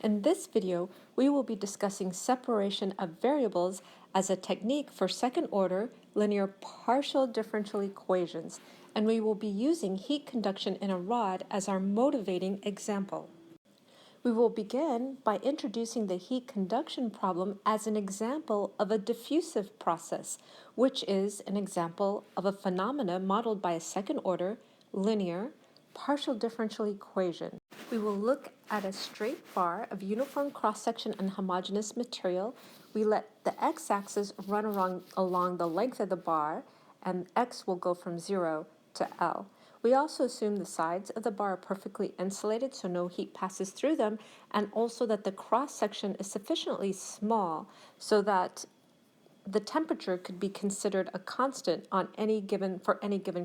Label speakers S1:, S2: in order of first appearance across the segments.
S1: In this video, we will be discussing separation of variables as a technique for second-order linear partial differential equations, and we will be using heat conduction in a rod as our motivating example. We will begin by introducing the heat conduction problem as an example of a diffusive process, which is an example of a phenomena modeled by a second-order linear partial differential equation. We will look at a straight bar of uniform cross-section and homogeneous material. We let the x-axis run along the length of the bar, and x will go from 0 to L. We also assume the sides of the bar are perfectly insulated so no heat passes through them, and also that the cross-section is sufficiently small so that the temperature could be considered a constant on any given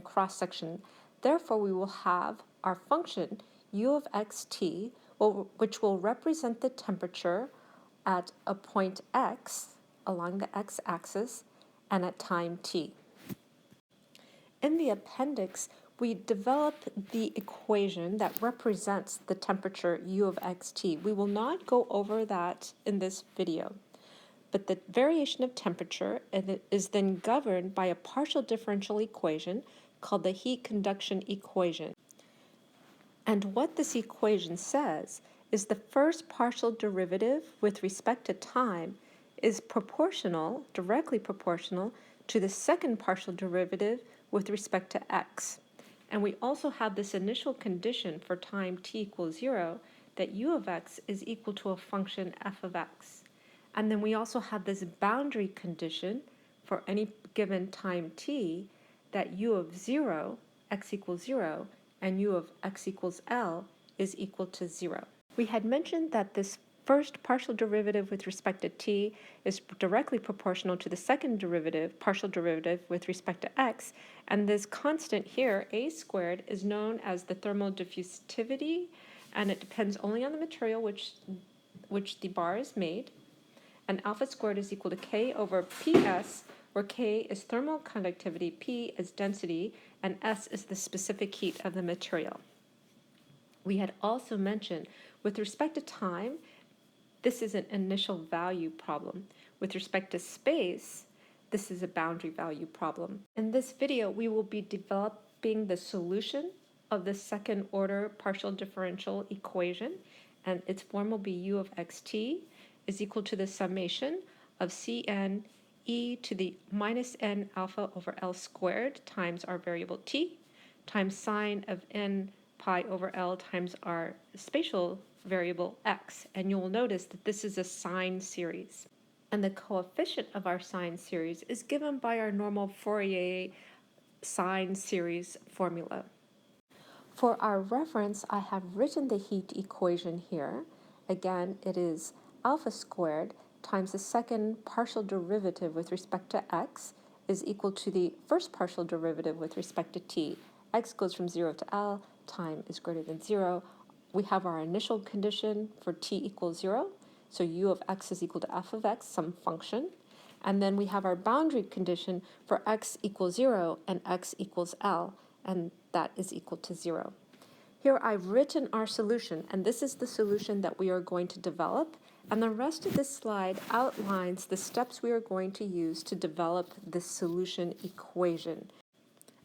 S1: cross-section. Therefore, we will have our function u of xt, which will represent the temperature at a point x along the x-axis and at time t. In the appendix, we develop the equation that represents the temperature u of xt. We will not go over that in this video, but the variation of temperature is then governed by a partial differential equation called the heat conduction equation. And what this equation says is the first partial derivative with respect to time is proportional, directly proportional, to the second partial derivative with respect to x. And we also have this initial condition for time t equals 0 that u of x is equal to a function f of x. And then we also have this boundary condition for any given time t that u of 0, x equals 0, and u of x equals L is equal to 0. We had mentioned that this first partial derivative with respect to t is directly proportional to the second partial derivative with respect to x, and this constant here, a squared, is known as the thermal diffusivity, and it depends only on the material which the bar is made, and alpha squared is equal to k over ps, where k is thermal conductivity, p is density, and S is the specific heat of the material. We had also mentioned, with respect to time, this is an initial value problem. With respect to space, this is a boundary value problem. In this video, we will be developing the solution of the second order partial differential equation, and its form will be u of xt is equal to the summation of Cn e to the minus n alpha over L squared times our variable t times sine of n pi over L times our spatial variable x. And you will notice that this is a sine series. And the coefficient of our sine series is given by our normal Fourier sine series formula. For our reference, I have written the heat equation here. Again, it is alpha squared times the second partial derivative with respect to x is equal to the first partial derivative with respect to t. X goes from 0 to L, time is greater than 0. We have our initial condition for t equals 0, so u of x is equal to f of x, some function. And then we have our boundary condition for x equals 0 and x equals L, and that is equal to 0. Here I've written our solution, and this is the solution that we are going to develop. And the rest of this slide outlines the steps we are going to use to develop this solution equation.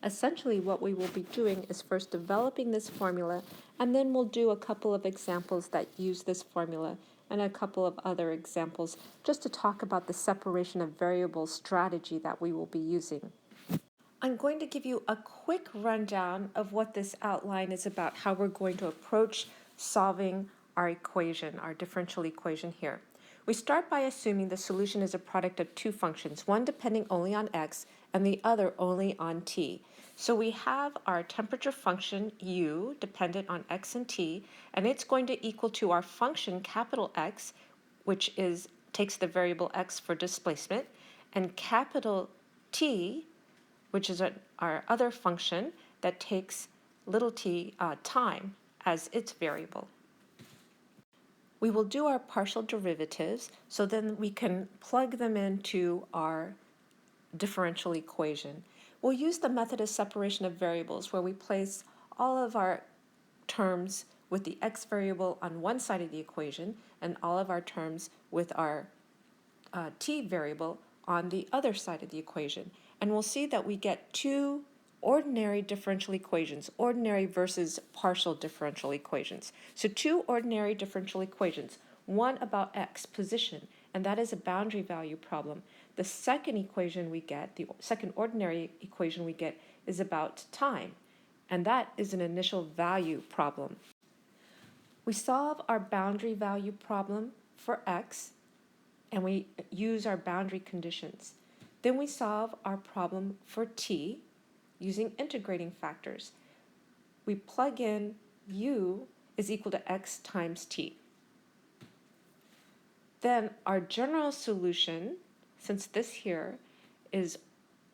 S1: Essentially, what we will be doing is first developing this formula, and then we'll do a couple of examples that use this formula and a couple of other examples just to talk about the separation of variables strategy that we will be using. I'm going to give you a quick rundown of what this outline is about, how we're going to approach solving our equation, our differential equation here. We start by assuming the solution is a product of two functions, one depending only on x and the other only on t. So we have our temperature function u dependent on x and t, and it's going to equal to our function capital X, which takes the variable x for displacement, and capital T, which is our other function that takes little t time as its variable. We will do our partial derivatives, so then we can plug them into our differential equation. We'll use the method of separation of variables where we place all of our terms with the x variable on one side of the equation and all of our terms with our t variable on the other side of the equation. And we'll see that we get two ordinary differential equations, ordinary versus partial differential equations. So two ordinary differential equations, one about x, position, and that is a boundary value problem. The second equation we get, the second ordinary equation we get, is about time, and that is an initial value problem. We solve our boundary value problem for x, and we use our boundary conditions. Then we solve our problem for t using integrating factors. We plug in u is equal to x times t. Then our general solution, since this here is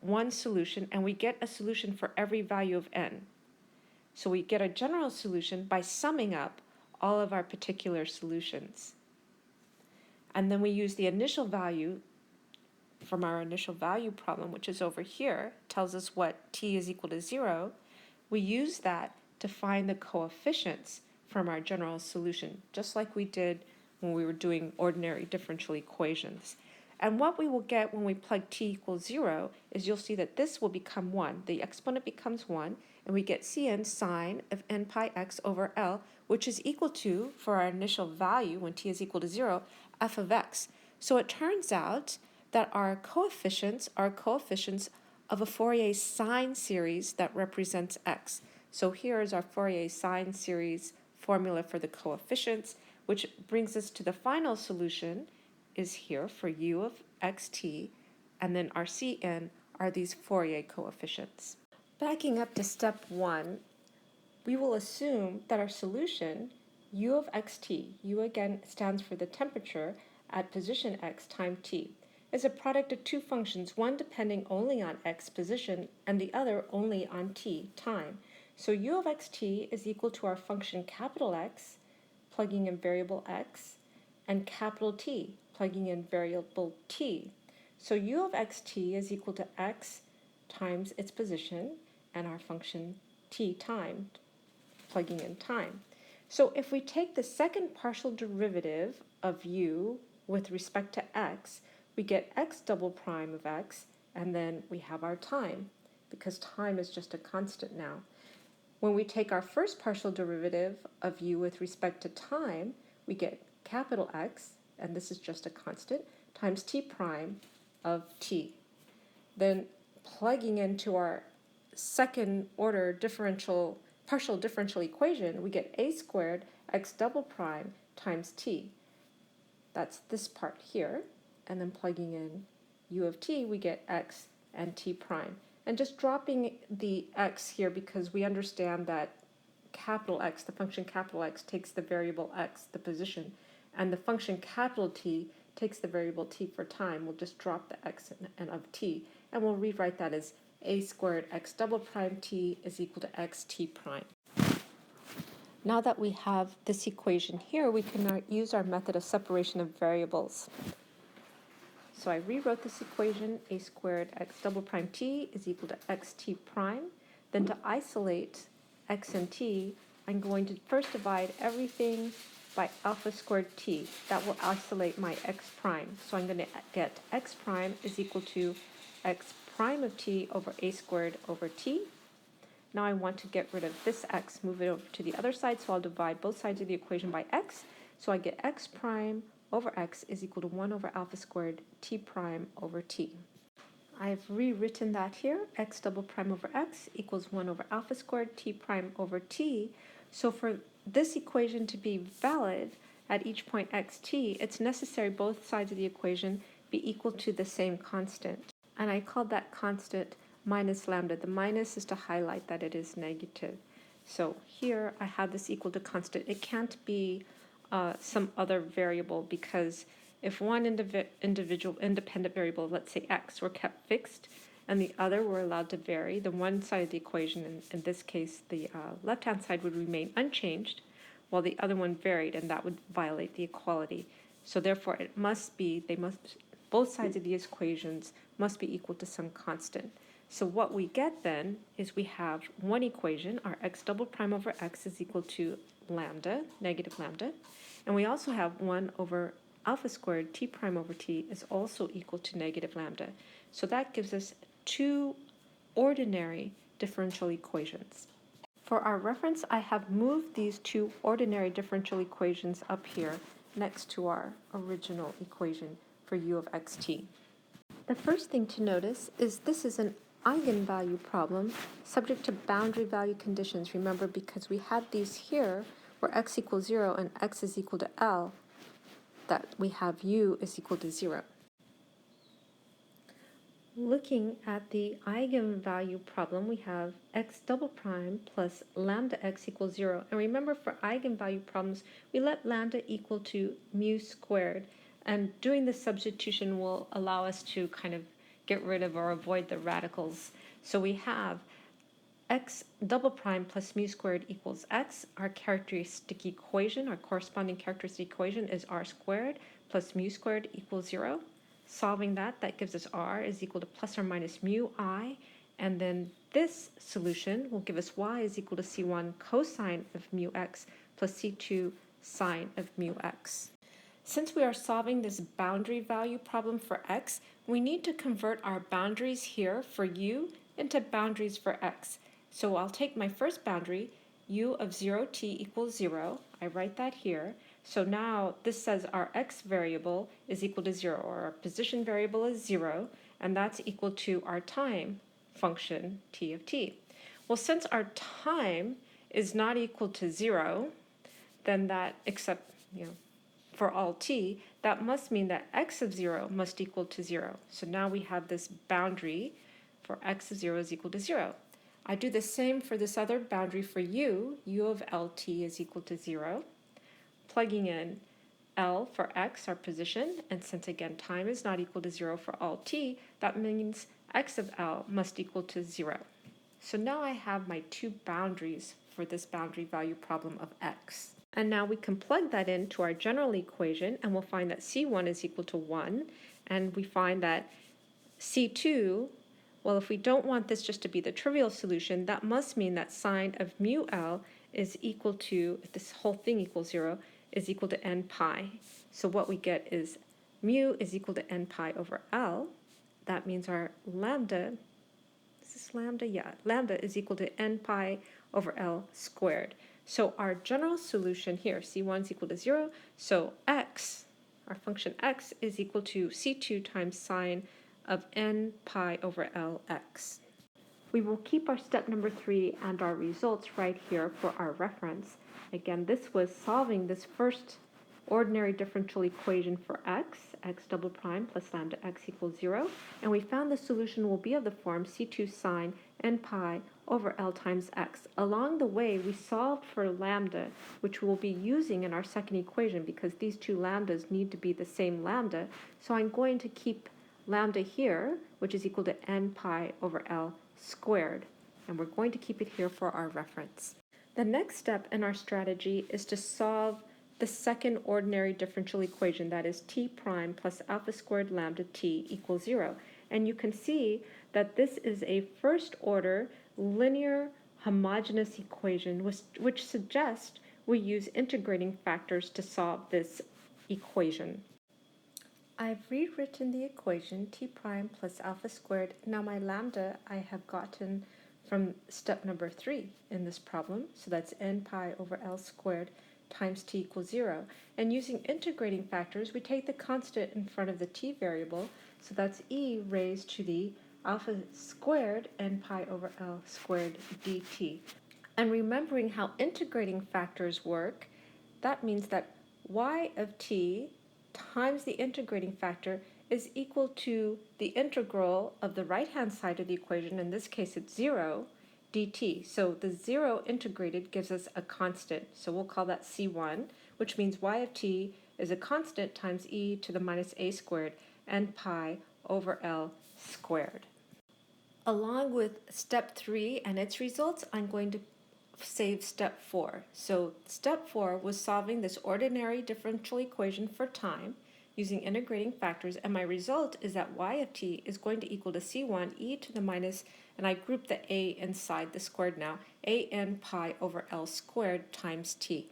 S1: one solution, and we get a solution for every value of n. So we get a general solution by summing up all of our particular solutions. And then we use the initial value from our initial value problem, which is over here, tells us what t is equal to 0. We use that to find the coefficients from our general solution, just like we did when we were doing ordinary differential equations. And what we will get when we plug t equals 0 is you'll see that this will become 1. The exponent becomes 1, and we get Cn sine of n pi x over L, which is equal to, for our initial value when t is equal to 0, f of x. So it turns out that our coefficients are coefficients of a Fourier sine series that represents x. So here is our Fourier sine series formula for the coefficients, which brings us to the final solution is here for u of xt, and then our Cn are these Fourier coefficients. Backing up to step 1, we will assume that our solution, u of xt, u again stands for the temperature at position x time t, is a product of two functions, one depending only on x position and the other only on t time. So u of xt is equal to our function capital X, plugging in variable x, and capital T, plugging in variable t. So u of xt is equal to x times its position and our function t time, plugging in time. So if we take the second partial derivative of u with respect to x, we get x double prime of x, and then we have our time, because time is just a constant now. When we take our first partial derivative of u with respect to time, we get capital X, and this is just a constant, times t prime of t. Then plugging into our second order partial differential equation, we get a squared x double prime times t. That's this part here. And then plugging in u of t, we get x and t prime. And just dropping the x here because we understand that capital X, the function capital X, takes the variable x, the position, and the function capital T takes the variable t for time. We'll just drop the x and of t, and we'll rewrite that as a squared x double prime t is equal to x t prime. Now that we have this equation here, we can use our method of separation of variables. So I rewrote this equation, a squared x double prime t is equal to xt prime. Then to isolate x and t, I'm going to first divide everything by alpha squared t. That will isolate my x prime. So I'm going to get x prime is equal to x prime of t over a squared over t. Now I want to get rid of this x, move it over to the other side, so I'll divide both sides of the equation by x. So I get x prime over x is equal to 1 over alpha squared t prime over t. I've rewritten that here, x double prime over x equals 1 over alpha squared t prime over t. So for this equation to be valid at each point xt, it's necessary both sides of the equation be equal to the same constant. And I called that constant minus lambda. The minus is to highlight that it is negative. So here I have this equal to constant. It can't be some other variable, because if one individual independent variable, let's say x, were kept fixed and the other were allowed to vary, the one side of the equation, in this case the left-hand side, would remain unchanged while the other one varied, and that would violate the equality. So therefore it must be, both sides of these equations must be equal to some constant. So what we get then is we have one equation, our x double prime over x is equal to lambda, negative lambda, and we also have 1 over alpha squared t prime over t is also equal to negative lambda. So that gives us 2 ordinary differential equations. For our reference, I have moved these 2 ordinary differential equations up here next to our original equation for u of xt. The first thing to notice is this is an eigenvalue problem subject to boundary value conditions. Remember, because we had these here where x equals 0 and x is equal to L, that we have u is equal to 0. Looking at the eigenvalue problem, we have x double prime plus lambda x equals 0. And remember, for eigenvalue problems, we let lambda equal to mu squared. And doing this substitution will allow us to kind of get rid of or avoid the radicals. So we have x double prime plus mu squared equals x. Our characteristic equation, our corresponding characteristic equation is r squared plus mu squared equals 0. Solving that, that gives us r is equal to plus or minus mu I. And then this solution will give us y is equal to c1 cosine of mu x plus c2 sine of mu x. Since we are solving this boundary value problem for x, we need to convert our boundaries here for u into boundaries for x. So I'll take my first boundary, u of 0t equals 0. I write that here. So now this says our x variable is equal to 0, or our position variable is 0, and that's equal to our time function t of t. Well, since our time is not equal to 0, then that, except, for all t, that must mean that x of 0 must equal to 0. So now we have this boundary for x of 0 is equal to 0. I do the same for this other boundary for u of lt is equal to 0. Plugging in L for x, our position, and since again time is not equal to 0 for all t, that means x of L must equal to 0. So now I have my 2 boundaries for this boundary value problem of x. And now we can plug that into our general equation, and we'll find that c1 is equal to 1, and we find that c2, well, if we don't want this just to be the trivial solution, that must mean that sine of mu L is equal to, if this whole thing equals 0, is equal to n pi. So what we get is mu is equal to n pi over L. That means our lambda, is this lambda? Yeah, lambda is equal to n pi over L squared. So our general solution here, c1 is equal to 0, so x, our function x, is equal to c2 times sine of n pi over Lx. We will keep our step number 3 and our results right here for our reference. Again, this was solving this first ordinary differential equation for x double prime plus lambda x equals 0, and we found the solution will be of the form c2 sine n pi over L times x. Along the way, we solved for lambda, which we'll be using in our second equation because these 2 lambdas need to be the same lambda, so I'm going to keep lambda here, which is equal to n pi over L squared, and we're going to keep it here for our reference. The next step in our strategy is to solve the second ordinary differential equation, that is t prime plus alpha squared lambda t equals 0. And you can see that this is a first order linear homogeneous equation, which suggests we use integrating factors to solve this equation. I've rewritten the equation t prime plus alpha squared. Now my lambda I have gotten from step number 3 in this problem, so that's n pi over L squared times t equals 0. And using integrating factors, we take the constant in front of the t variable, so that's e raised to the alpha squared n pi over L squared dt. And remembering how integrating factors work, that means that y of t times the integrating factor is equal to the integral of the right-hand side of the equation, in this case it's 0, dt. So the 0 integrated gives us a constant, so we'll call that c1, which means y of t is a constant times e to the minus a squared n pi over L squared. Along with step 3 and its results, I'm going to save step 4. So step 4 was solving this ordinary differential equation for time using integrating factors, and my result is that y of t is going to equal to c1 e to the minus, and I group the a inside the squared now, a n pi over L squared times t.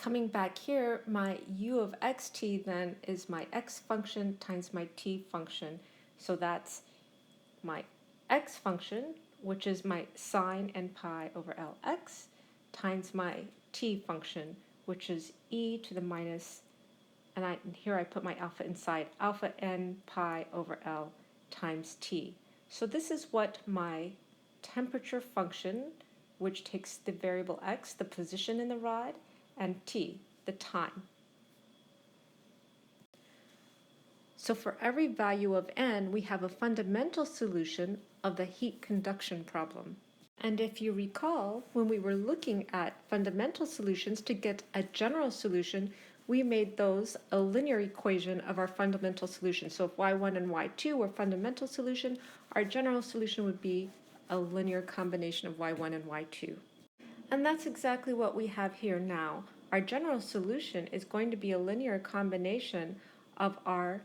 S1: Coming back here, my u of xt then is my x function times my t function. So that's my x function, which is my sine n pi over Lx, times my t function, which is e to the minus, and here I put my alpha inside, alpha n pi over L times t. So this is what my temperature function, which takes the variable x, the position in the rod, and t, the time. So for every value of n, we have a fundamental solution of the heat conduction problem. And if you recall, when we were looking at fundamental solutions to get a general solution, we made those a linear equation of our fundamental solution. So if y1 and y2 were fundamental solution, our general solution would be a linear combination of y1 and y2. And that's exactly what we have here now. Our general solution is going to be a linear combination of our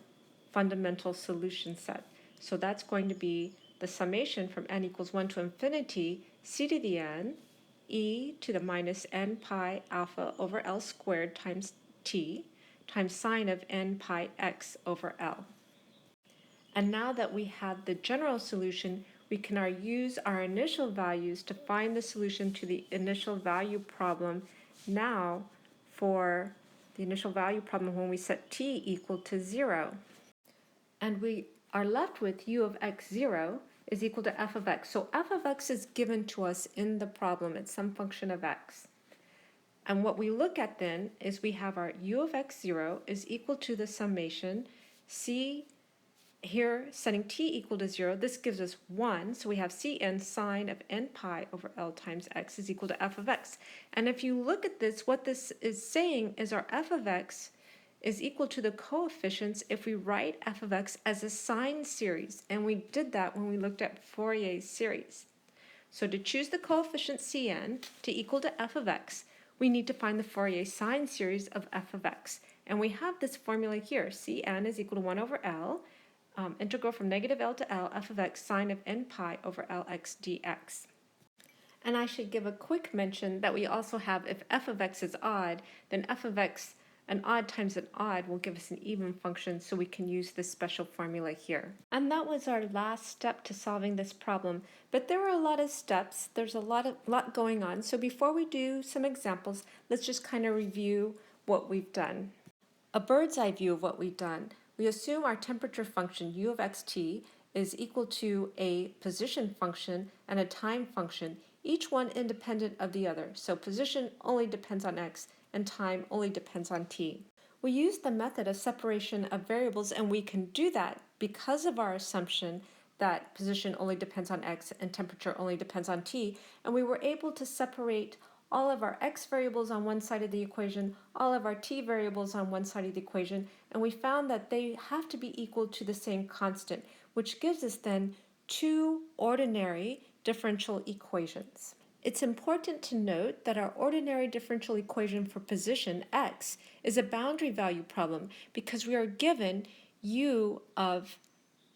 S1: fundamental solution set. So that's going to be the summation from n equals 1 to infinity, c to the n, e to the minus n pi alpha over L squared times t, times sine of n pi x over L. And now that we have the general solution, we can use our initial values to find the solution to the initial value problem now for the initial value problem when we set t equal to 0. And we are left with u of x0 is equal to f of x. So f of x is given to us in the problem. It's some function of x. And what we look at then is we have our u of x0 is equal to the summation c. Here, setting t equal to 0, this gives us 1, so we have cn sine of n pi over L times x is equal to f of x. And if you look at this, what this is saying is our f of x is equal to the coefficients if we write f of x as a sine series. And we did that when we looked at Fourier series. So to choose the coefficient cn to equal to f of x, we need to find the Fourier sine series of f of x. And we have this formula here, cn is equal to 1 over L, integral from negative L to L, f of x sine of n pi over Lx dx. And I should give a quick mention that we also have, if f of x is odd, then f of x, an odd times an odd, will give us an even function, so we can use this special formula here. And that was our last step to solving this problem. But there were a lot of steps. There's a lot going on. So before we do some examples, let's just kind of review what we've done. A bird's eye view of what we've done. We assume our temperature function, u of xt, is equal to a position function and a time function, each one independent of the other. So position only depends on x, and time only depends on t. We use the method of separation of variables, and we can do that because of our assumption that position only depends on x and temperature only depends on t, and we were able to separate all of our x variables on one side of the equation, all of our t variables on one side of the equation, and we found that they have to be equal to the same constant, which gives us then two ordinary differential equations. It's important to note that our ordinary differential equation for position x is a boundary value problem because we are given u of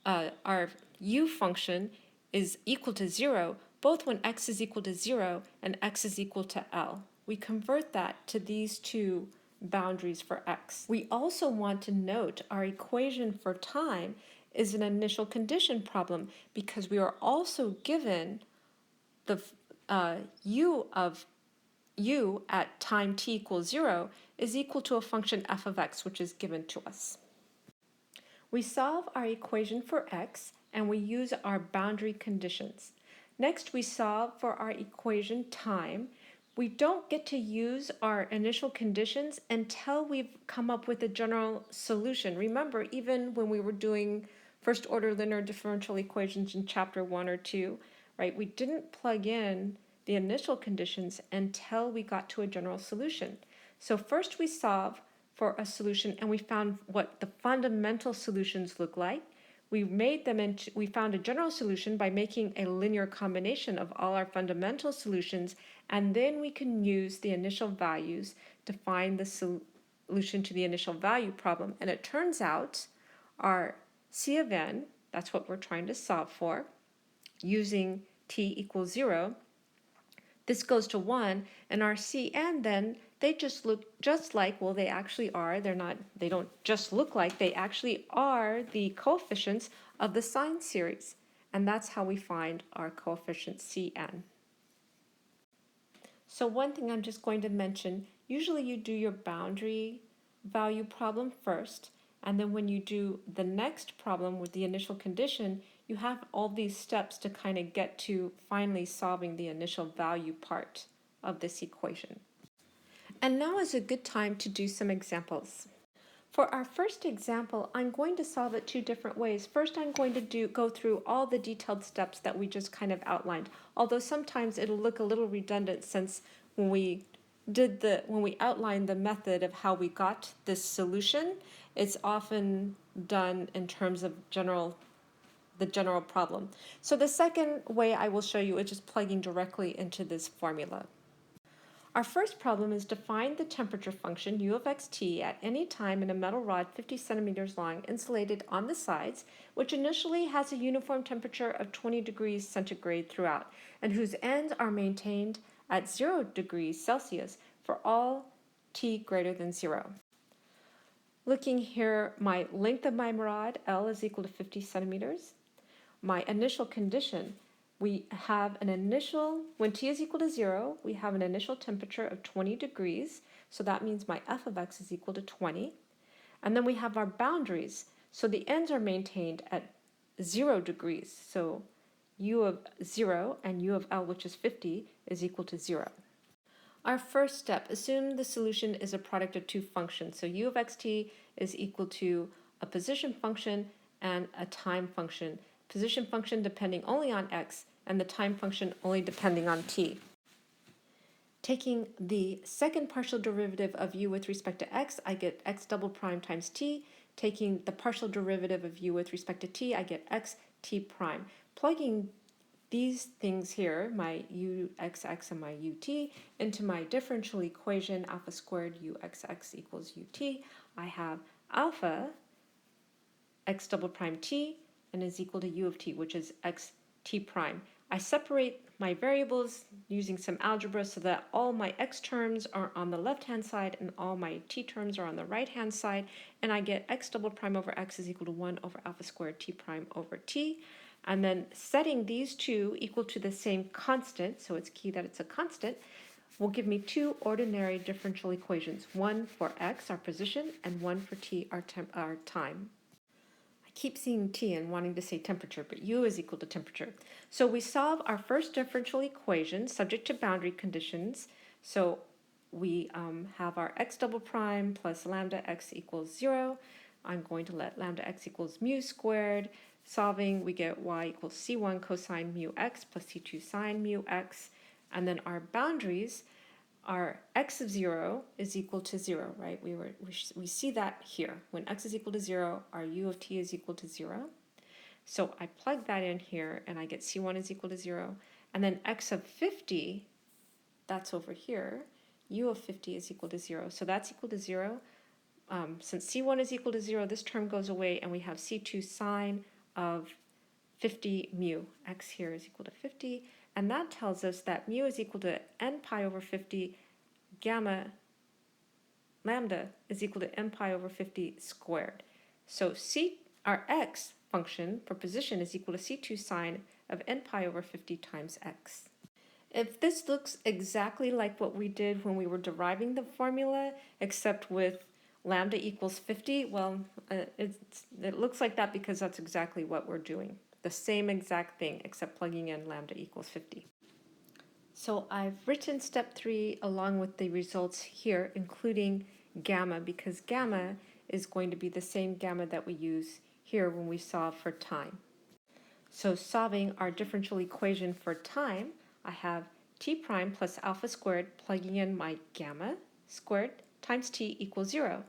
S1: our u function is equal to 0 both when x is equal to 0 and x is equal to L. We convert that to these two boundaries for x. We also want to note our equation for time is an initial condition problem because we are also given the u of u at time t equals 0 is equal to a function f of x, which is given to us. We solve our equation for x and we use our boundary conditions. Next, we solve for our equation time. We don't get to use our initial conditions until we've come up with a general solution. Remember, even when we were doing first order linear differential equations in chapter 1 or 2, right, we didn't plug in the initial conditions until we got to a general solution. So first we solve for a solution and we found what the fundamental solutions look like. We found a general solution by making a linear combination of all our fundamental solutions, and then we can use the initial values to find the solution to the initial value problem. And it turns out our C of n, that's what we're trying to solve for, using t equals 0, this goes to 1, and our Cn then they just look just like, well, they actually are, they don't just look like, they actually are the coefficients of the sine series. And that's how we find our coefficient Cn. So one thing I'm just going to mention, usually you do your boundary value problem first, and then when you do the next problem with the initial condition, you have all these steps to kind of get to finally solving the initial value part of this equation. And now is a good time to do some examples. For our first example, I'm going to solve it two different ways. First, I'm going to go through all the detailed steps that we just kind of outlined, although sometimes it'll look a little redundant since when we outlined the method of how we got this solution, it's often done in terms of the general problem. So the second way I will show you is just plugging directly into this formula. Our first problem is to find the temperature function u of xt at any time in a metal rod 50 centimeters long insulated on the sides, which initially has a uniform temperature of 20 degrees centigrade throughout, and whose ends are maintained at 0 degrees Celsius for all t greater than 0. Looking here, my length of my rod, L, is equal to 50 centimeters. My initial condition, we have an initial, when t is equal to 0, we have an initial temperature of 20 degrees. So that means my f of x is equal to 20. And then we have our boundaries. So the ends are maintained at 0 degrees. So u of 0 and u of L, which is 50, is equal to 0. Our first step, assume the solution is a product of two functions. So u of xt is equal to a position function and a time function. Position function depending only on x, and the time function only depending on t. Taking the second partial derivative of u with respect to x, I get x double prime times t. Taking the partial derivative of u with respect to t, I get x t prime. Plugging these things here, my uxx and my ut, into my differential equation alpha squared uxx equals ut, I have alpha x double prime t and is equal to u of t, which is x t prime. I separate my variables using some algebra so that all my x terms are on the left-hand side and all my t terms are on the right-hand side, and I get x double prime over x is equal to 1 over alpha squared t prime over t. And then setting these two equal to the same constant, so it's key that it's a constant, will give me two ordinary differential equations, one for x, our position, and one for t, our time. I keep seeing t and wanting to say temperature, but u is equal to temperature. So we solve our first differential equation subject to boundary conditions. So we have our x double prime plus lambda x equals 0. I'm going to let lambda x equals mu squared. Solving, we get y equals c1 cosine mu x plus c2 sine mu x. And then our boundaries, our x of 0 is equal to 0, right? We see that here. When x is equal to 0, our u of t is equal to 0. So I plug that in here, and I get c1 is equal to 0. And then x of 50, that's over here, u of 50 is equal to 0. So that's equal to 0. Since c1 is equal to 0, this term goes away, and we have c2 sine of 50 mu. X here is equal to 50, and that tells us that mu is equal to n pi over 50, lambda is equal to n pi over 50 squared. So our x function for position is equal to c2 sine of n pi over 50 times x. If this looks exactly like what we did when we were deriving the formula, except with lambda equals 50, well, it looks like that because that's exactly what we're doing. The same exact thing, except plugging in lambda equals 50. So I've written step 3 along with the results here, including gamma, because gamma is going to be the same gamma that we use here when we solve for time. So solving our differential equation for time, I have t prime plus alpha squared, plugging in my gamma squared times t equals 0.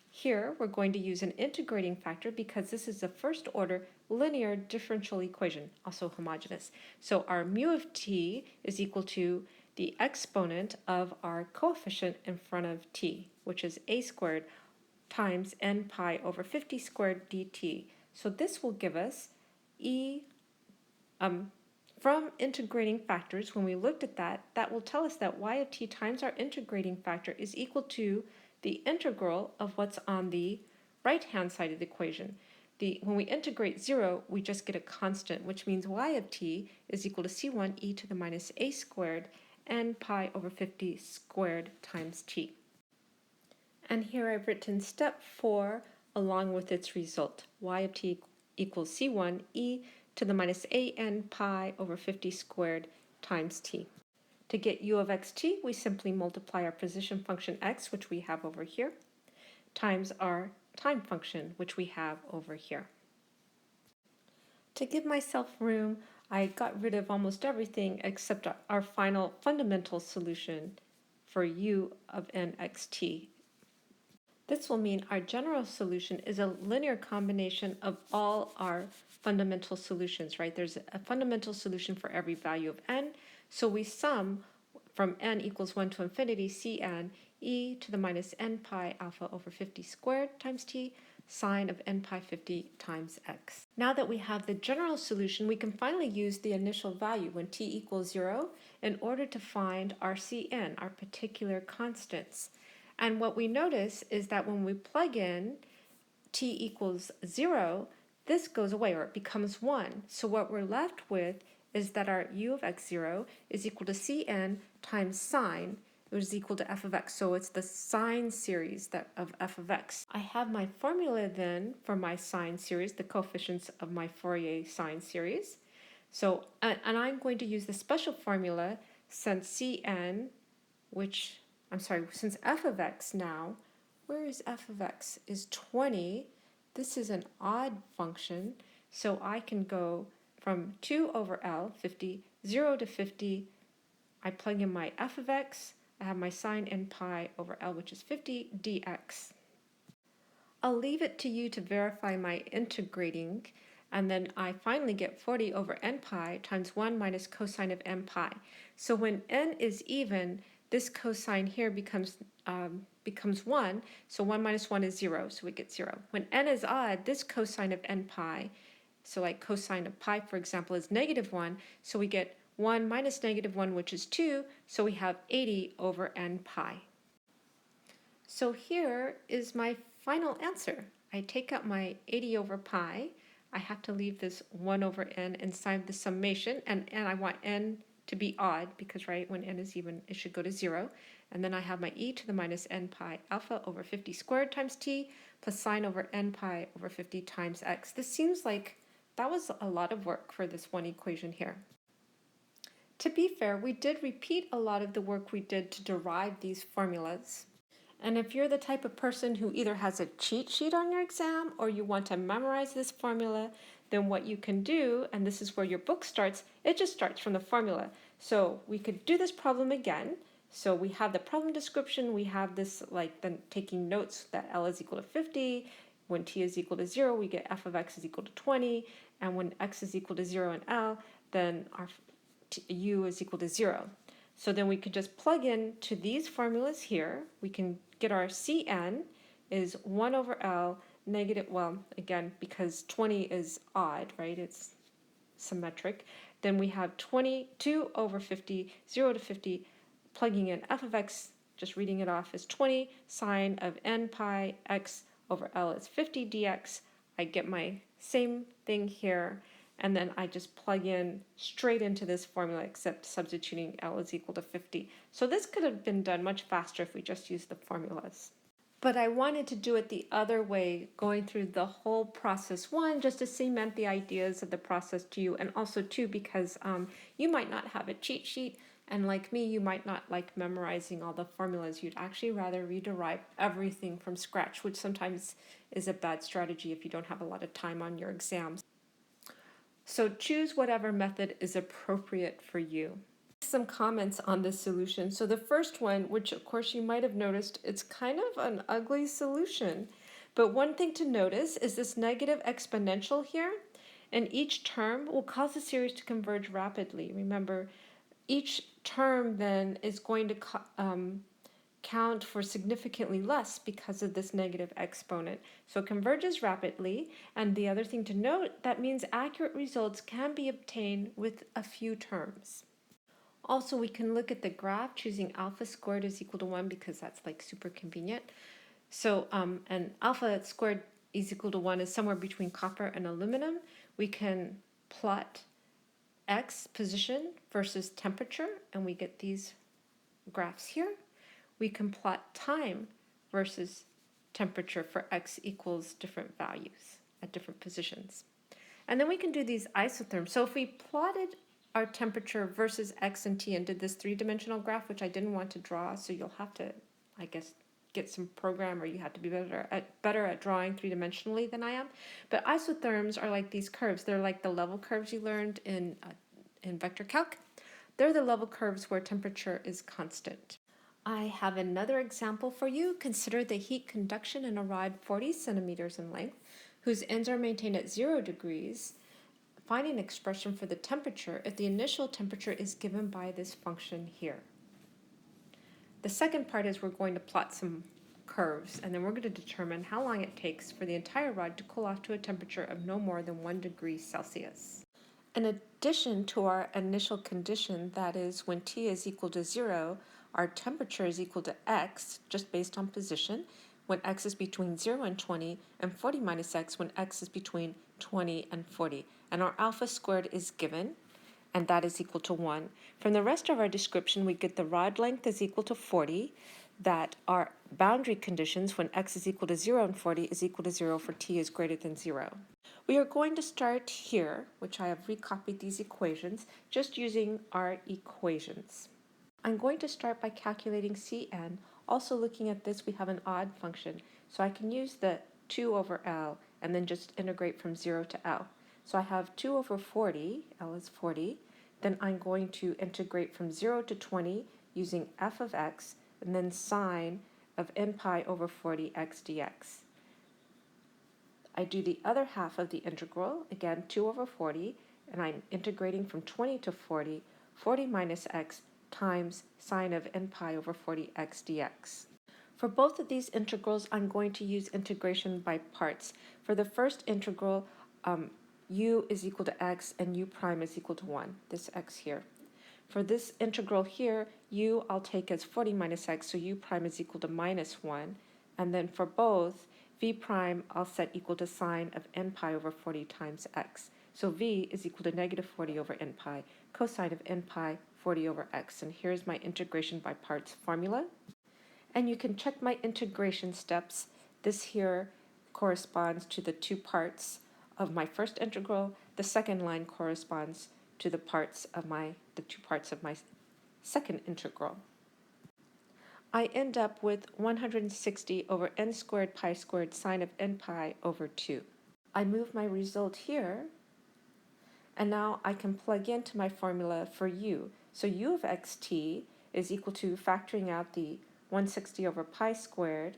S1: Here we're going to use an integrating factor because this is a first order linear differential equation, also homogeneous. So our mu of t is equal to the exponent of our coefficient in front of t, which is a squared times n pi over 50 squared dt. So this will give us From integrating factors, when we looked at that, that will tell us that y of t times our integrating factor is equal to the integral of what's on the right-hand side of the equation. When we integrate 0, we just get a constant, which means y of t is equal to c1 e to the minus a squared n pi over 50 squared times t. And here I've written step 4 along with its result. Y of t equals c1 e to the minus a n pi over 50 squared times t. To get u of xt, we simply multiply our position function x, which we have over here, times our time function, which we have over here. To give myself room, I got rid of almost everything except our final fundamental solution for u of nxt. This will mean our general solution is a linear combination of all our fundamental solutions, right? There's a fundamental solution for every value of n, so we sum from n equals 1 to infinity cn e to the minus n pi alpha over 50 squared times t sine of n pi 50 times x. Now that we have the general solution, we can finally use the initial value when t equals 0 in order to find our cn, our particular constants. And what we notice is that when we plug in t equals 0, this goes away, or it becomes 1. So what we're left with is that our u of x0 is equal to cn times sine, which is equal to f of x. So it's the sine series of f of x. I have my formula then for my sine series, the coefficients of my Fourier sine series. So, and I'm going to use the special formula since cn, since f of x now, where is f of x? Is 20. This is an odd function, so I can go from 2 over L, 50, 0 to 50. I plug in my f of x. I have my sine n pi over L, which is 50 dx. I'll leave it to you to verify my integrating, and then I finally get 40 over n pi times 1 minus cosine of n pi. So when n is even, this cosine here becomes 1, so 1 minus 1 is 0, so we get 0. When n is odd, this cosine of n pi, so like cosine of pi, for example, is negative 1, so we get 1 minus negative 1, which is 2, so we have 80 over n pi. So here is my final answer. I take out my 80 over pi. I have to leave this 1 over n inside the summation, and I want n to be odd because, right, when n is even, it should go to 0. And then I have my e to the minus n pi alpha over 50 squared times t plus sine over n pi over 50 times x. This seems like that was a lot of work for this one equation here. To be fair, we did repeat a lot of the work we did to derive these formulas. And if you're the type of person who either has a cheat sheet on your exam or you want to memorize this formula, then what you can do, and this is where your book starts, it just starts from the formula. So we could do this problem again. So we have the problem description, we have this, like, then taking notes that L is equal to 50, when t is equal to 0, we get f of x is equal to 20, and when x is equal to 0 in L, then our u is equal to 0. So then we could just plug in to these formulas here. We can get our Cn is 1 over L negative, well, again, because 20 is odd, right? It's symmetric. Then we have 22 over 50, 0 to 50, plugging in f of x, just reading it off, is 20 sine of n pi x over L is 50 dx. I get my same thing here. And then I just plug in straight into this formula, except substituting L is equal to 50. So this could have been done much faster if we just used the formulas. But I wanted to do it the other way, going through the whole process, one, just to cement the ideas of the process to you, and also two, because you might not have a cheat sheet, and like me, you might not like memorizing all the formulas. You'd actually rather rederive everything from scratch, which sometimes is a bad strategy if you don't have a lot of time on your exams. So choose whatever method is appropriate for you. Some comments on this solution. So the first one, which of course you might have noticed, it's kind of an ugly solution. But one thing to notice is this negative exponential here, and each term will cause the series to converge rapidly. Remember, each term then is going to account for significantly less because of this negative exponent. So it converges rapidly, and the other thing to note, that means accurate results can be obtained with a few terms. Also, we can look at the graph choosing alpha squared is equal to 1 because that's like super convenient. So, and alpha squared is equal to 1 is somewhere between copper and aluminum. We can plot X position versus temperature, and we get these graphs here. We can plot time versus temperature for X equals different values at different positions. And then we can do these isotherms. So if we plotted our temperature versus X and T and did this three-dimensional graph, which I didn't want to draw, so you'll have to, I guess, get some program, or you have to be better at drawing three-dimensionally than I am. But isotherms are like these curves. They're like the level curves you learned in vector calc. They're the level curves where temperature is constant. I have another example for you. Consider the heat conduction in a rod 40 centimeters in length, whose ends are maintained at 0 degrees. Find an expression for the temperature if the initial temperature is given by this function here. The second part is we're going to plot some curves, and then we're going to determine how long it takes for the entire rod to cool off to a temperature of no more than 1 degree Celsius. In addition to our initial condition, that is when T is equal to 0, our temperature is equal to X, just based on position, when X is between 0 and 20, and 40 minus X when X is between 20 and 40. And our alpha squared is given, and that is equal to 1. From the rest of our description, we get the rod length is equal to 40, that our boundary conditions when X is equal to 0 and 40 is equal to 0 for T is greater than 0. We are going to start here, which I have recopied these equations, just using our equations. I'm going to start by calculating Cn. Also looking at this, we have an odd function, so I can use the 2 over L and then just integrate from 0 to L. So I have 2 over 40, L is 40, then I'm going to integrate from 0 to 20 using f of x, and then sine of n pi over 40 x dx. I do the other half of the integral, again 2 over 40, and I'm integrating from 20 to 40, 40 minus x times sine of n pi over 40 x dx. For both of these integrals, I'm going to use integration by parts. For the first integral, u is equal to x and u prime is equal to 1, this x here. For this integral here, u I'll take as 40 minus x, so u prime is equal to minus 1. And then for both, v prime I'll set equal to sine of n pi over 40 times x. So v is equal to negative 40 over n pi, cosine of n pi 40 over x. And here's my integration by parts formula. And you can check my integration steps. This here corresponds to the two parts of my first integral. The second line corresponds to the two parts of my second integral. I end up with 160 over n squared pi squared sine of n pi over 2. I move my result here, and now I can plug into my formula for u. So u of xt is equal to factoring out the 160 over pi squared,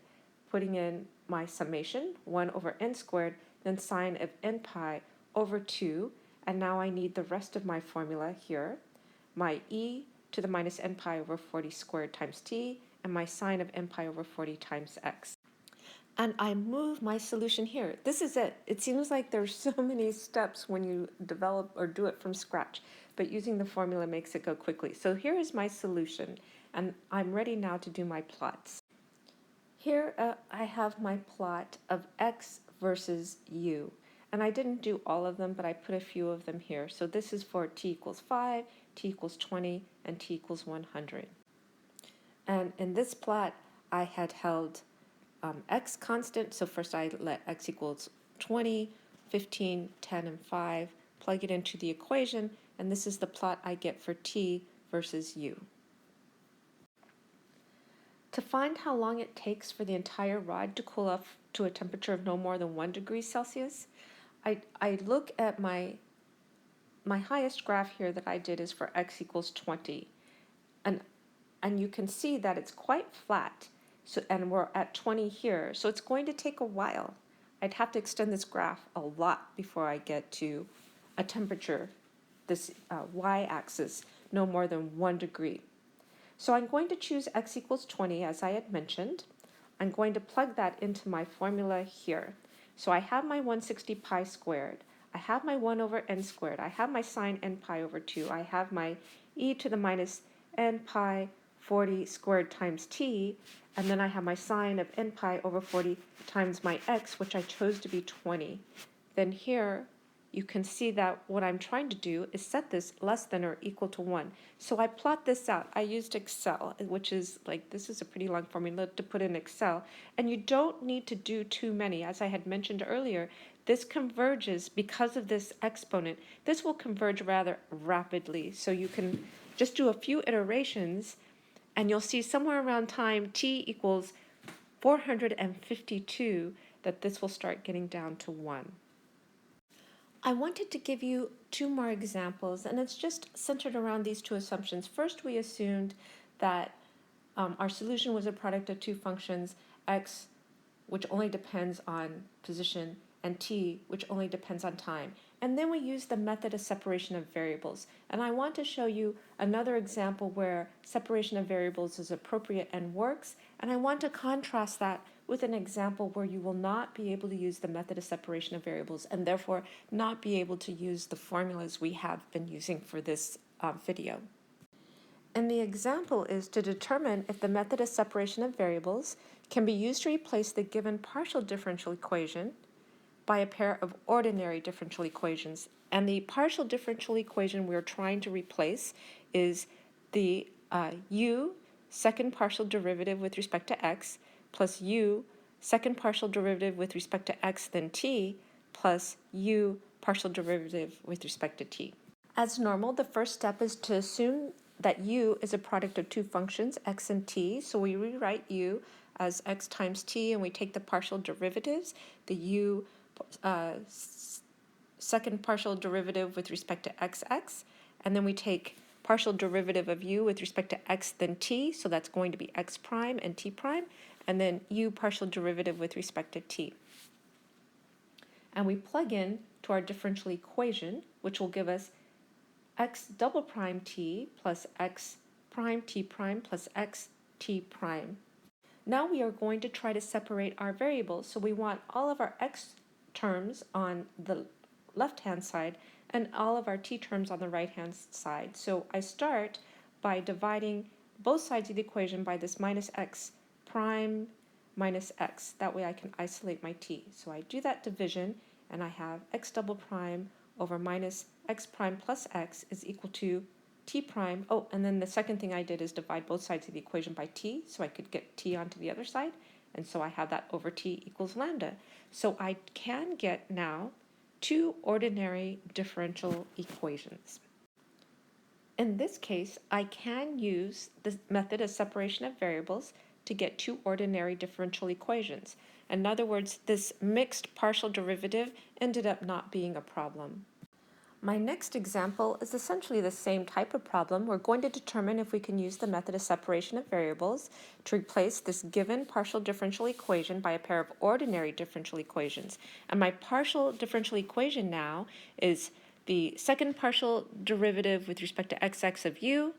S1: putting in my summation, 1 over n squared, then sine of n pi over 2, and now I need the rest of my formula here, my e to the minus n pi over 40 squared times t, and my sine of n pi over 40 times x. And I move my solution here. This is it. It seems like there's so many steps when you develop or do it from scratch, but using the formula makes it go quickly. So here is my solution, and I'm ready now to do my plots. Here I have my plot of x versus u. And I didn't do all of them, but I put a few of them here. So this is for t equals 5, t equals 20, and t equals 100. And in this plot, I had held x constant. So first I let x equals 20, 15, 10, and 5, plug it into the equation, and this is the plot I get for t versus u. To find how long it takes for the entire rod to cool off to a temperature of no more than 1 degree Celsius, I look at my highest graph here that I did is for x equals 20. And you can see that it's quite flat, so, and we're at 20 here, so it's going to take a while. I'd have to extend this graph a lot before I get to a temperature, this y-axis, no more than 1 degree. So I'm going to choose x equals 20, as I had mentioned. I'm going to plug that into my formula here. So I have my 160 pi squared. I have my 1 over n squared. I have my sine n pi over 2. I have my e to the minus n pi 40 squared times t. And then I have my sine of n pi over 40 times my x, which I chose to be 20. Then here, you can see that what I'm trying to do is set this less than or equal to 1. So I plot this out. I used Excel, which is like, this is a pretty long formula to put in Excel. And you don't need to do too many. As I had mentioned earlier, this converges because of this exponent. This will converge rather rapidly. So you can just do a few iterations and you'll see somewhere around time t equals 452 that this will start getting down to 1. I wanted to give you two more examples, and it's just centered around these two assumptions. First, we assumed that our solution was a product of two functions, x, which only depends on position, and t, which only depends on time. And then we used the method of separation of variables. And I want to show you another example where separation of variables is appropriate and works, and I want to contrast that with an example where you will not be able to use the method of separation of variables and therefore not be able to use the formulas we have been using for this video. And the example is to determine if the method of separation of variables can be used to replace the given partial differential equation by a pair of ordinary differential equations. And the partial differential equation we're trying to replace is the u second partial derivative with respect to x plus u second partial derivative with respect to x then t plus u partial derivative with respect to t. As normal, the first step is to assume that u is a product of two functions, x and t. So we rewrite u as x times t, and we take the partial derivatives, the u second partial derivative with respect to xx, and then we take partial derivative of u with respect to x then t, so that's going to be x prime and t prime, and then u partial derivative with respect to t. And we plug in to our differential equation, which will give us x double prime t plus x prime t prime plus x t prime. Now we are going to try to separate our variables, so we want all of our x terms on the left-hand side and all of our t terms on the right-hand side. So I start by dividing both sides of the equation by this minus x prime minus x. That way I can isolate my t. So I do that division, and I have x double prime over minus x prime plus x is equal to t prime. Oh, and then the second thing I did is divide both sides of the equation by t, so I could get t onto the other side. And so I have that over t equals lambda. So I can get now two ordinary differential equations. In this case, I can use the method of separation of variables to get two ordinary differential equations. In other words, this mixed partial derivative ended up not being a problem. My next example is essentially the same type of problem. We're going to determine if we can use the method of separation of variables to replace this given partial differential equation by a pair of ordinary differential equations. And my partial differential equation now is the second partial derivative with respect to xx of u,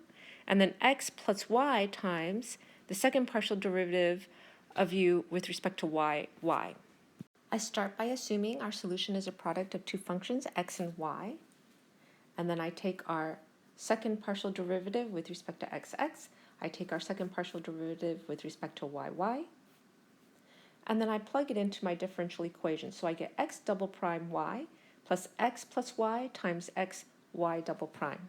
S1: and then x plus y times the second partial derivative of u with respect to y. I start by assuming our solution is a product of two functions, x and y. And then I take our second partial derivative with respect to xx. I take our second partial derivative with respect to yy. And then I plug it into my differential equation. So I get x double prime y plus y times x y double prime.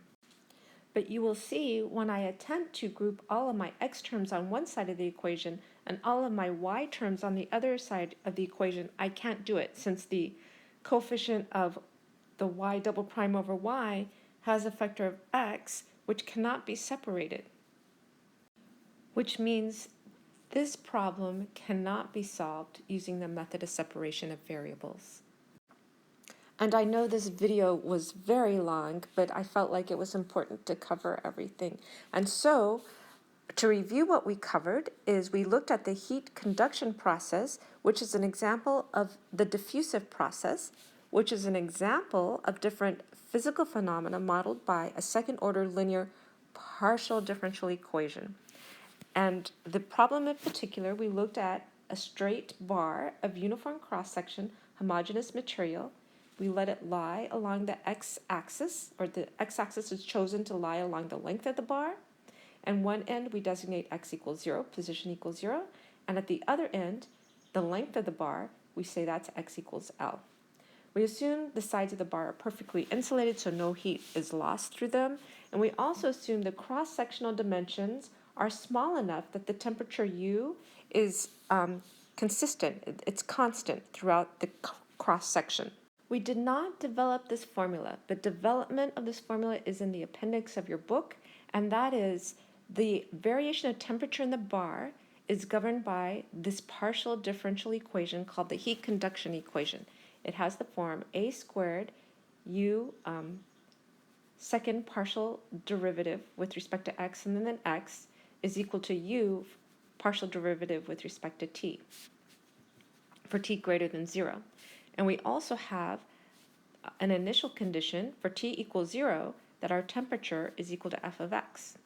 S1: But you will see when I attempt to group all of my x terms on one side of the equation and all of my y terms on the other side of the equation, I can't do it since the coefficient of the y double prime over y has a factor of x, which cannot be separated, which means this problem cannot be solved using the method of separation of variables. And I know this video was very long, but I felt like it was important to cover everything. And so, to review what we covered is we looked at the heat conduction process, which is an example of the diffusive process, which is an example of different physical phenomena modeled by a second-order linear partial differential equation. And the problem in particular, we looked at a straight bar of uniform cross-section, homogeneous material. We let it lie along the x-axis, or the x-axis is chosen to lie along the length of the bar. And one end we designate x equals 0, position equals 0. And at the other end, the length of the bar, we say that's x equals L. We assume the sides of the bar are perfectly insulated, so no heat is lost through them. And we also assume the cross-sectional dimensions are small enough that the temperature U is consistent. It's constant throughout the cross-section. We did not develop this formula, but development of this formula is in the appendix of your book, and that is the variation of temperature in the bar is governed by this partial differential equation called the heat conduction equation. It has the form a squared u second partial derivative with respect to x, and then x is equal to u partial derivative with respect to t for t greater than 0. And we also have an initial condition for t equals 0 that our temperature is equal to f of x.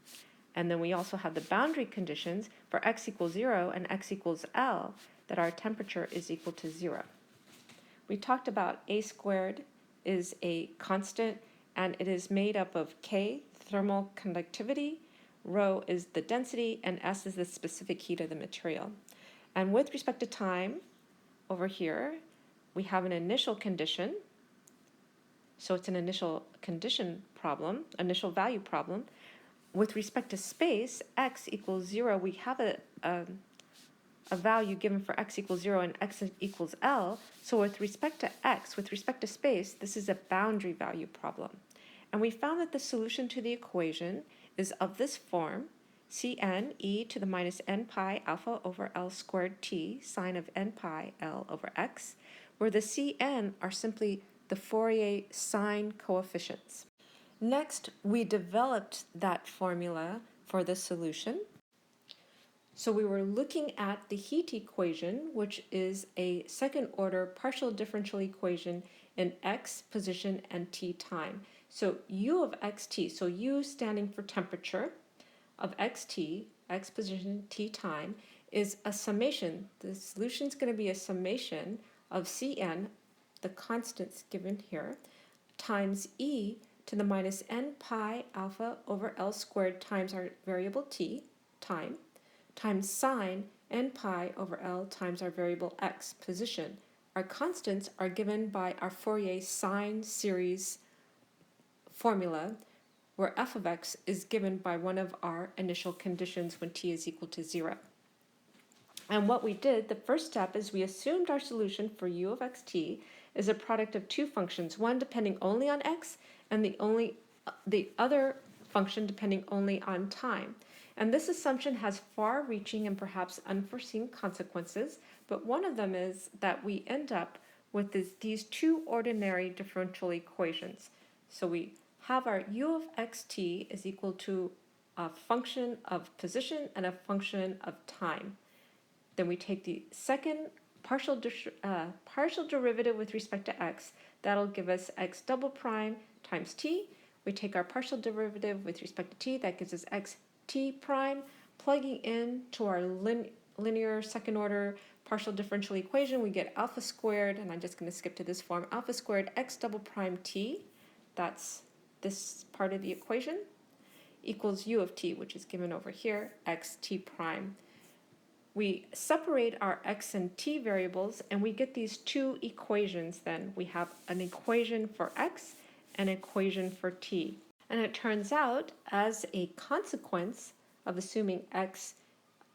S1: And then we also have the boundary conditions for x equals 0 and x equals L that our temperature is equal to 0. We talked about a squared is a constant, and it is made up of K, thermal conductivity, rho is the density, and S is the specific heat of the material. And with respect to time, over here, we have an initial condition. So it's an initial condition problem, initial value problem. With respect to space, x equals 0, we have a value given for x equals 0 and x equals L. So with respect to x, with respect to space, this is a boundary value problem. And we found that the solution to the equation is of this form, Cn e to the minus n pi alpha over L squared t sine of n pi L over x, where the Cn are simply the Fourier sine coefficients. Next, we developed that formula for the solution. So we were looking at the heat equation, which is a second order partial differential equation in x position and t time. So U of xt, so U standing for temperature of xt, x position, t time, is a summation. The solution is going to be a summation of Cn, the constants given here, times e to the minus n pi alpha over L squared times our variable t, time, times sine n pi over L times our variable x, position. Our constants are given by our Fourier sine series formula, where f of x is given by one of our initial conditions when t is equal to 0. And what we did, the first step is we assumed our solution for u of xt is a product of two functions, one depending only on x and the other function depending only on time. And this assumption has far-reaching and perhaps unforeseen consequences, but one of them is that we end up with these two ordinary differential equations. So we have our u of xt is equal to a function of position and a function of time. Then we take the second partial derivative with respect to x. That'll give us x double prime times t. We take our partial derivative with respect to t. That gives us x t prime. Plugging in to our linear second order partial differential equation, we get alpha squared, and I'm just going to skip to this form, alpha squared x double prime t, that's this part of the equation, equals u of t, which is given over here, x t prime. We separate our x and t variables, and we get these two equations then. We have an equation for x and an equation for t. And it turns out, as a consequence of assuming x,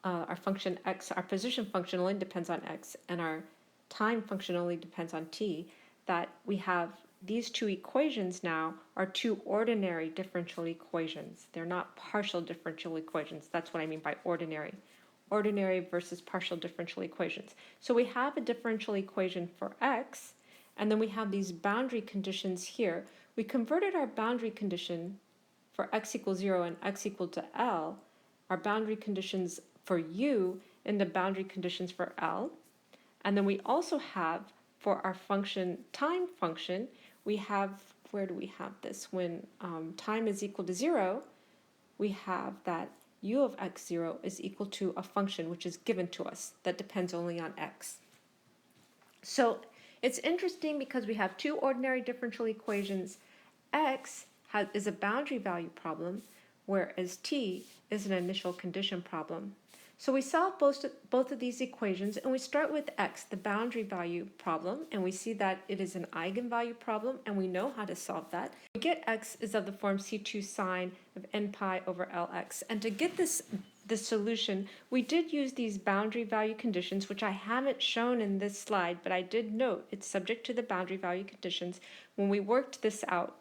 S1: our function x, our position function only depends on x, and our time function only depends on t, that we have these two equations now are two ordinary differential equations. They're not partial differential equations. That's what I mean by ordinary. Ordinary versus partial differential equations. So we have a differential equation for x, and then we have these boundary conditions here. We converted our boundary condition for x equals 0 and x equal to L, our boundary conditions for u into boundary conditions for L. And then we also have for our function, time function, we have, where do we have this? When time is equal to 0, we have that u of x0 is equal to a function which is given to us that depends only on x. So it's interesting because we have two ordinary differential equations. X is a boundary value problem, whereas t is an initial condition problem. So we solve both of these equations, and we start with x, the boundary value problem, and we see that it is an eigenvalue problem, and we know how to solve that. We get x is of the form c2 sine of n pi over lx. And to get this solution, we did use these boundary value conditions, which I haven't shown in this slide, but I did note it's subject to the boundary value conditions. When we worked this out,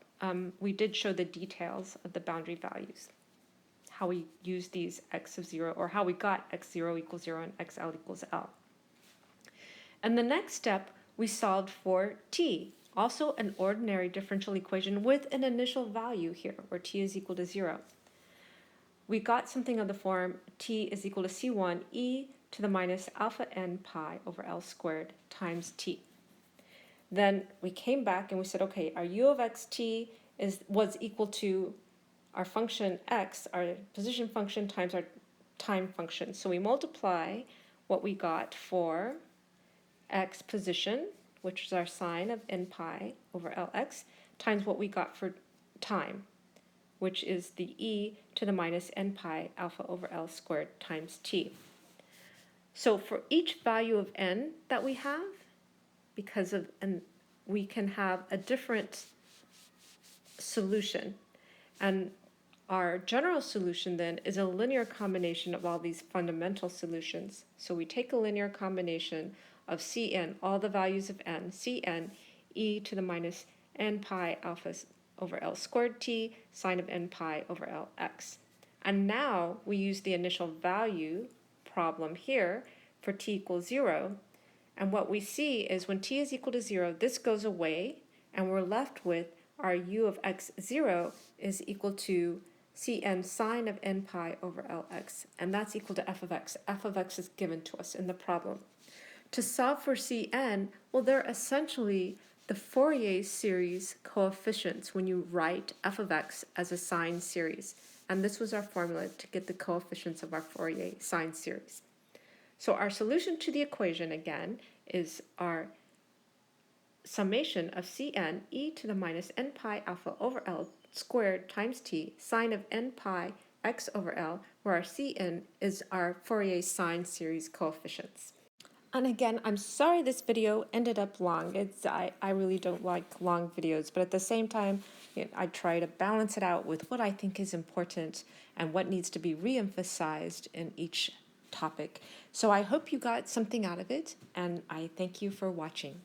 S1: we did show the details of the boundary values, how we used these x of 0, or how we got x0 equals 0 and xl equals l. And the next step, we solved for t, also an ordinary differential equation with an initial value here, where t is equal to 0. We got something of the form t is equal to c1 e to the minus alpha n pi over l squared times t. Then we came back and we said, okay, our u of xt was equal to our function x, our position function, times our time function. So we multiply what we got for x position, which is our sine of n pi over lx, times what we got for time, which is the e to the minus n pi alpha over l squared times t. So for each value of n that we have, because of, and we can have a different solution. And our general solution then is a linear combination of all these fundamental solutions. So we take a linear combination of Cn, all the values of n, Cn e to the minus n pi alpha over l squared t sine of n pi over lx. And now we use the initial value problem here for t equals 0. And what we see is when t is equal to 0, this goes away, and we're left with our u of x0 is equal to Cn sine of n pi over lx, and that's equal to f of x. F of x is given to us in the problem. To solve for Cn, well, they're essentially the Fourier series coefficients when you write f of x as a sine series. And this was our formula to get the coefficients of our Fourier sine series. So our solution to the equation, again, is our summation of Cn e to the minus n pi alpha over l squared times t sine of n pi x over l, where our Cn is our Fourier sine series coefficients. And again, I'm sorry this video ended up long. I really don't like long videos, but at the same time, I try to balance it out with what I think is important and what needs to be re-emphasized in each topic. So I hope you got something out of it, and I thank you for watching.